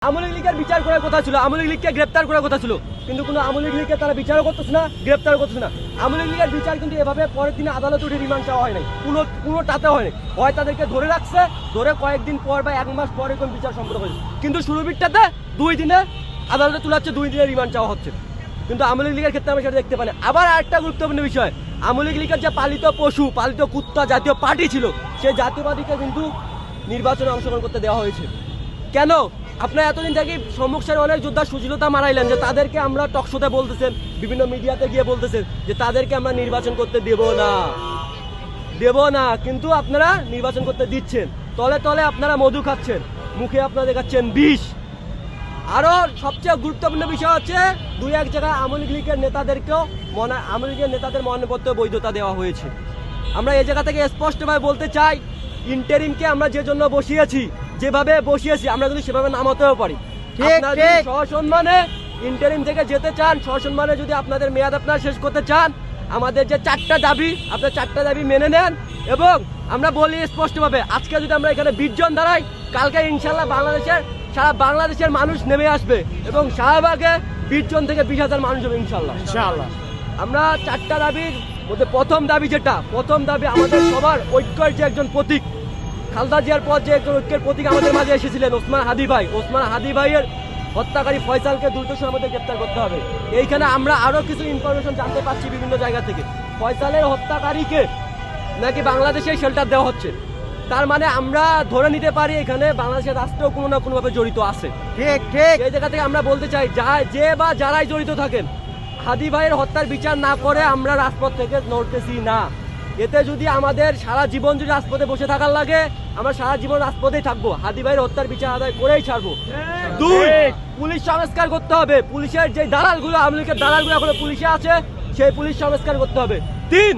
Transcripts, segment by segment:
আওয়ামী লীগের বিচার করার কথা ছিল, আওয়ামী লীগকে গ্রেপ্তার করার কথা ছিল, কিন্তু কোনো আওয়ামী লীগকে তারা বিচারও করতেছে না, গ্রেপ্তারও করতেছে না। আওয়ামী লীগের বিচার কিন্তু এভাবে পরের দিনে আদালতে উঠে রিমান্ড চাওয়া হয় নাই, পুরোটাতে হয়নি। হয় তাদেরকে ধরে রাখছে, ধরে কয়েকদিন পর বা এক মাস পরে কোন বিচার সম্পন্ন হয়েছে, কিন্তু শুরুবিরটাতে 2 দিনে আদালতে তুলাচ্ছে, 2 দিনে রিমান্ড চাওয়া হচ্ছে। কিন্তু আওয়ামী লীগের ক্ষেত্রে আমরা সেটা দেখতে পাই না। আবার আরেকটা গুরুত্বপূর্ণ বিষয়, আওয়ামী লীগের যে পালিত পশু, পালিত কুত্তা জাতীয় পার্টি ছিল, সেই জাতীয় পার্টিকে কিন্তু নির্বাচনে অংশগ্রহণ করতে দেওয়া হয়েছে। কেন? আপনারা এতদিন থেকে সম্মুখের অনেক যোদ্ধা সুশীলতা মারাইলেন, যে তাদেরকে আমরা টকশোতে বলতেছেন, বিভিন্ন মিডিয়াতে গিয়ে বলতেছেন যে তাদেরকে আমরা নির্বাচন করতে দেব না, কিন্তু আপনারা নির্বাচন করতে দিচ্ছেন। তলে তলে আপনারা মধু খাচ্ছেন, মুখে আপনারা দেখাচ্ছেন বিষ। আরো সবচেয়ে গুরুত্বপূর্ণ বিষয় হচ্ছে 2-1 জায়গায় আওয়ামী লীগের নেতাদেরকেও আওয়ামী লীগের নেতাদের মনোনয়নপত্র বৈধতা দেওয়া হয়েছে। আমরা এই জায়গা থেকে স্পষ্টভাবে বলতে চাই, ইন্টারিমকে আমরা যে জন্য বসিয়েছি, যেভাবে বসিয়েছি, আমরা যদি সেভাবে নামাতেও পারি। সসম্মানে ইন্টারিম থেকে যেতে চান, সসম্মানে যদি আপনাদের মেয়াদ আপনারা শেষ করতে চান, আমাদের যে 4টা দাবি, আপনার 4টা দাবি মেনে নেন। এবং আমরা বলি স্পষ্টভাবে, আজকে যদি আমরা এখানে 20 জন দাঁড়াই, কালকে ইনশাল্লাহ সারা বাংলাদেশের মানুষ নেমে আসবে এবং শাহবাগে 20 জন থেকে 20,000 মানুষ হবে ইনশাল্লাহ। আমরা 4টা দাবির মধ্যে প্রথম দাবি আমাদের সবার ঐক্যের যে একজন প্রতীক, খালেদা জিয়ার পর যে একজন ঐক্যের প্রতীক আমাদের মাঝে এসেছিলেন ওসমান হাদি ভাইয়ের হত্যাকারী ফয়সালকে দ্রুত সময়ের মধ্যে গ্রেপ্তার করতে হবে। এইখানে আমরা আরো কিছু ইনফরমেশন জানতে পাচ্ছি বিভিন্ন জায়গা থেকে, ফয়সালের হত্যাকারীকে নাকি বাংলাদেশে শেল্টার দেওয়া হচ্ছে। তার মানে আমরা ধরে নিতে পারি এখানে বাংলাদেশের রাষ্ট্র কোনো না কোনোভাবে জড়িত আছে। ঠিক এই জায়গা থেকে আমরা বলতে চাই, যারাই জড়িত থাকেন, হাদি ভাইয়ের হত্যার বিচার না করে আমরা রাজপথ থেকে নড়তেছি না। এতে যদি আমাদের সারা জীবন যদি রাজপথে বসে থাকার লাগে, আমরা সারা জীবন রাজপথেই থাকবো, হাদি ভাইয়ের হত্যার বিচার আদায় করেই ছাড়বো। 2, পুলিশ সংস্কার করতে হবে, পুলিশের যে দালালগুলো, আওয়ামী লীগের দালালগুলো এখনো পুলিশে আছে, সেই পুলিশ সংস্কার করতে হবে। 3,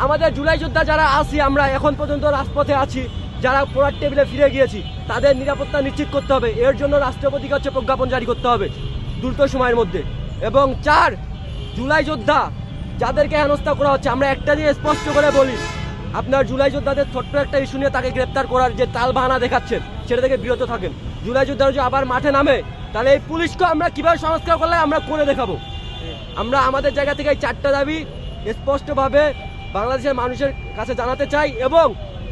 আমাদের জুলাই যোদ্ধা যারা আছি, আমরা এখন পর্যন্ত রাজপথে আছি, যারা পোড়ার টেবিলে ফিরে গিয়েছি, তাদের নিরাপত্তা নিশ্চিত করতে হবে। এর জন্য রাষ্ট্রপতিকে হচ্ছে প্রজ্ঞাপন জারি করতে হবে দ্রুত সময়ের মধ্যে। এবং 4, জুলাই যোদ্ধা যাদেরকে হেনস্থা করা হচ্ছে, আমরা একটা দিয়ে স্পষ্ট করে বলি, আপনার জুলাই যোদ্ধাদের ছোট্ট একটা ইস্যু নিয়ে তাকে গ্রেপ্তার করার যে তালবাহানা দেখাচ্ছেন, সেটা থেকে বিরত থাকেন। জুলাই যোদ্ধারা যদি আবার মাঠে নামে, তাহলে এই পুলিশকে আমরা কিভাবে সংস্কার করলে আমরা করে দেখাবো। আমরা আমাদের জায়গা থেকে এই 4টা দাবি স্পষ্টভাবে বাংলাদেশের মানুষের কাছে জানাতে চাই। এবং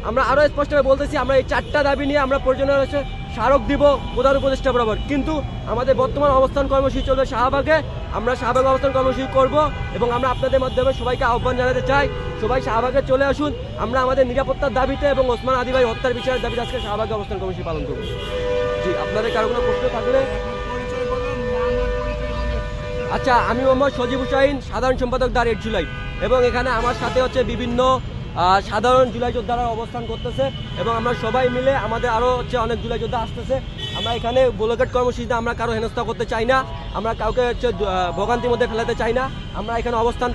আমরা আরো স্পষ্টভাবে বলতেছি, আমরা এই 4টা দাবি নিয়ে আমরা প্রয়োজনীয় স্মারক দিব প্রধান উপদেষ্টা বরাবর। কিন্তু আমাদের বর্তমান অবস্থান কর্মসূচি চলবে শাহবাগে, আমরা শাহবাগে অবস্থান কর্মসূচি করব। এবং আমরা আপনাদের মাধ্যমে সবাইকে আহ্বান জানাতে চাই, সবাই শাহবাগে চলে আসুন। আমরা আমাদের নিরাপত্তার দাবিতে এবং ওসমান হাদি ভাই হত্যার বিচারের দাবিতে আজকে শাহবাগে অবস্থান কর্মসূচি পালন করব। জি, আপনাদের কারো কোনো প্রশ্ন থাকলে। আচ্ছা, আমি মোহাম্মদ সজীব হুসাইন, সাধারণ সম্পাদক দা রেড জুলাই। এবং এখানে আমার সাথে হচ্ছে বিভিন্ন সাধারণ জুলাই যোদ্ধারা অবস্থান করতেছে, এবং আমরা সবাই মিলে, আমাদের আরও হচ্ছে অনেক জুলাই যোদ্ধা আসতেছে। আমরা এখানে ব্লকেট কর্মসূচিতে আমরা কারো হেনস্থা করতে চাই না, আমরা কাউকে হচ্ছে ভোগান্তির মধ্যে ফেলাতে চাই না। আমরা এখানে অবস্থান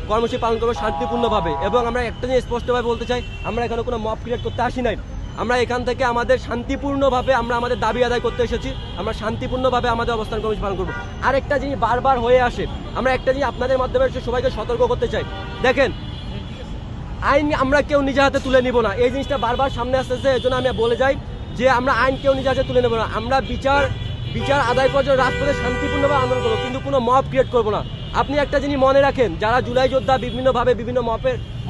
কর্মসূচি পালন করবো শান্তিপূর্ণভাবে। এবং আমরা একটা জিনিস স্পষ্টভাবে বলতে চাই, আমরা এখানে কোনো মব ক্রিয়েট করতে আসি নাই। আমরা এখান থেকে আমাদের শান্তিপূর্ণভাবে আমরা আমাদের দাবি আদায় করতে এসেছি, আমরা শান্তিপূর্ণভাবে আমাদের অবস্থান কর্মসূচি পালন করবো। আরেকটা জিনিস বারবার হয়ে আসে, আমরা একটা জিনিস আপনাদের মাধ্যমে সবাইকে সতর্ক করতে চাই, দেখেন, আইন আমরা কেউ নিজের হাতে তুলে নিব না। এই জিনিসটা বারবার সামনে আসতেছে, এই জন্য আমি বলে যাই যে আমরা আইন কেউ নিজের হাতে তুলে নেব না। আমরা বিচার আদায় করার জন্য রাজপথে শান্তিপূর্ণভাবে আন্দোলন করবো, কিন্তু কোনো মব ক্রিয়েট করবো না। আপনি একটা জিনিস মনে রাখেন, যারা জুলাই যোদ্ধা বিভিন্নভাবে বিভিন্ন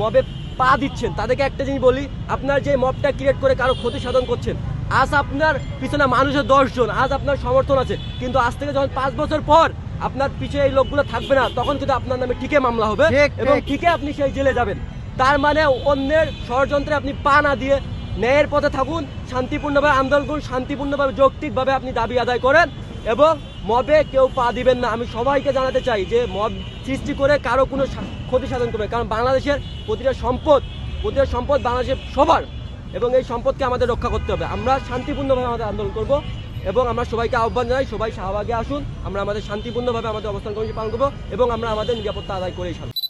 মবে পা দিচ্ছেন, তাদেরকে একটা জিনিস বলি, আপনার যে মবটা ক্রিয়েট করে কারো ক্ষতি সাধন করছেন, আজ আপনার পিছনে মানুষের 10 জন, আজ আপনার সমর্থন আছে, কিন্তু আজ থেকে যখন 5 বছর পর আপনার পিছিয়ে এই লোকগুলো থাকবে না, তখন কিন্তু আপনার নামে ঠিকই মামলা হবে এবং ঠিকই আপনি সেই জেলে যাবেন। তার মানে অন্যের ষড়যন্ত্রে আপনি পা না দিয়ে ন্যায়ের পথে থাকুন, শান্তিপূর্ণভাবে আন্দোলন করুন, শান্তিপূর্ণভাবে যৌক্তিকভাবে আপনি দাবি আদায় করেন, এবং মবে কেউ পা দিবেন না। আমি সবাইকে জানাতে চাই যে মব সৃষ্টি করে কারো কোনো ক্ষতি সাধন করবে, কারণ বাংলাদেশের প্রতিটা সম্পদ বাংলাদেশের সবার, এবং এই সম্পদকে আমাদের রক্ষা করতে হবে। আমরা শান্তিপূর্ণভাবে আমাদের আন্দোলন করব, এবং আমরা সবাইকে আহ্বান জানাই, সবাই শাহবাগে আসুন, আমরা আমাদের শান্তিপূর্ণভাবে আমাদের অবস্থান কর্মসূচি পালন করবো, এবং আমরা আমাদের নিরাপত্তা আদায় করেই ছাড়ব।